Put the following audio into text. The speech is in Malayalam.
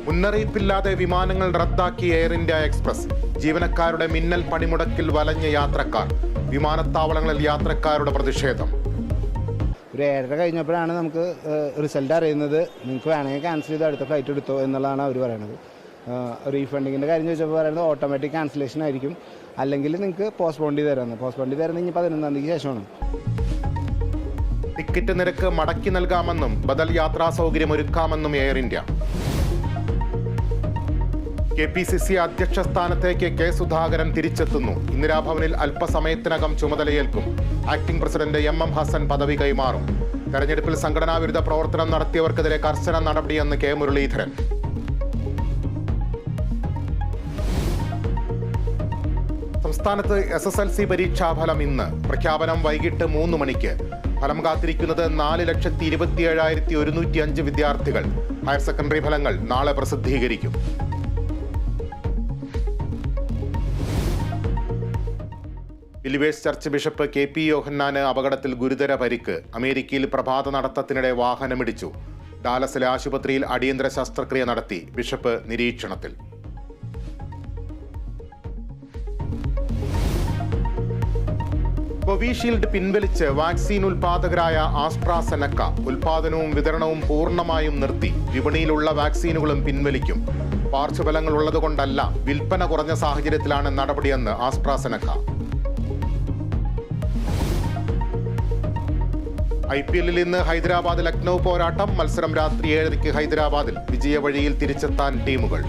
മുന്നറിയിപ്പില്ലാതെ വിമാനങ്ങൾ റദ്ദാക്കി എയർ ഇന്ത്യ എക്സ്പ്രസ്. ജീവനക്കാരുടെ മിന്നൽ പണിമുടക്കിൽ വലഞ്ഞ യാത്രക്കാർ. വിമാനത്താവളങ്ങളിൽ യാത്രക്കാരുടെ പ്രതിഷേധം. ഒരു 7:30 കഴിഞ്ഞപ്പോഴാണ് നമുക്ക് റിസൾട്ട് അറിയുന്നത്. നിങ്ങൾക്ക് വേണമെങ്കിൽ ക്യാൻസൽ ചെയ്ത് അടുത്ത ഫ്ലൈറ്റ് എടുത്തോ എന്നുള്ളതാണ് അവർ പറയുന്നത്. റീഫണ്ടിങ്ങിൻ്റെ കാര്യം ചോദിച്ചപ്പോൾ പറയുന്നത് ഓട്ടോമാറ്റിക് ക്യാൻസലേഷൻ ആയിരിക്കും, അല്ലെങ്കിൽ നിങ്ങൾക്ക് പോസ്റ്റ്പോൺ ചെയ്ത് തരാമെന്ന്. പോസ്റ്റ്പോൺ ചെയ്ത് തരുന്നത് ഇനി 11-ാം തീയതിക്ക് ശേഷമാണ്. ടിക്കറ്റ് നിരക്ക് മടക്കി നൽകാമെന്നും ബദൽ യാത്രാ സൗകര്യം ഒരുക്കാമെന്നും എയർ ഇന്ത്യ. KPCC അധ്യക്ഷ സ്ഥാനത്തേക്ക് കെ സുധാകരൻ തിരിച്ചെത്തുന്നു. ഇന്ദിരാഭവനിൽ അല്പസമയത്തിനകം ചുമതലയേൽക്കും. ആക്ടിംഗ് പ്രസിഡന്റ് MM ഹസൻ പദവി കൈമാറും. തെരഞ്ഞെടുപ്പിൽ സംഘടനാ വിരുദ്ധ പ്രവർത്തനം നടത്തിയവർക്കെതിരെ കർശന നടപടിയെന്ന് കെ മുരളീധരൻ. സംസ്ഥാനത്ത് SSLC പരീക്ഷാഫലം ഇന്ന്. പ്രഖ്യാപനം വൈകിട്ട് 3 മണിക്ക്. ഫലം കാത്തിരിക്കുന്നത് 4,27,105 വിദ്യാർത്ഥികൾ. ഹയർ സെക്കൻഡറി ഫലങ്ങൾ നാളെ പ്രസിദ്ധീകരിക്കും. ബിലീവേഴ്സ് ചർച്ച് ബിഷപ്പ് KP യോഹന്നാന് അപകടത്തിൽ ഗുരുതര പരിക്ക്. അമേരിക്കയിൽ പ്രഭാത നടത്തത്തിനിടെ വാഹനമിടിച്ചു. ഡാലസിലെ ആശുപത്രിയിൽ അടിയന്തര ശസ്ത്രക്രിയ നടത്തി. ബിഷപ്പ് നിരീക്ഷണത്തിൽ. കോവിഷീൽഡ് പിൻവലിച്ച് വാക്സിൻ ഉൽപാദകരായ ആസ്ട്രാസെനക്ക. ഉൽപാദനവും വിതരണവും പൂർണ്ണമായും നിർത്തി. വിപണിയിലുള്ള വാക്സിനുകളും പിൻവലിക്കും. പാർശ്വഫലങ്ങൾ ഉള്ളതുകൊണ്ടല്ല, വിൽപ്പന കുറഞ്ഞ സാഹചര്യത്തിലാണ് നടപടിയെന്ന് ആസ്ട്രാസെനക്ക. IPL ഇന്ന് ഹൈദരാബാദ് ലക്നൗ പോരാട്ടം. മത്സരം രാത്രി 7:30 ഹൈദരാബാദിൽ. വിജയവഴിയിൽ തിരിച്ചെത്താൻ ടീമുകൾ.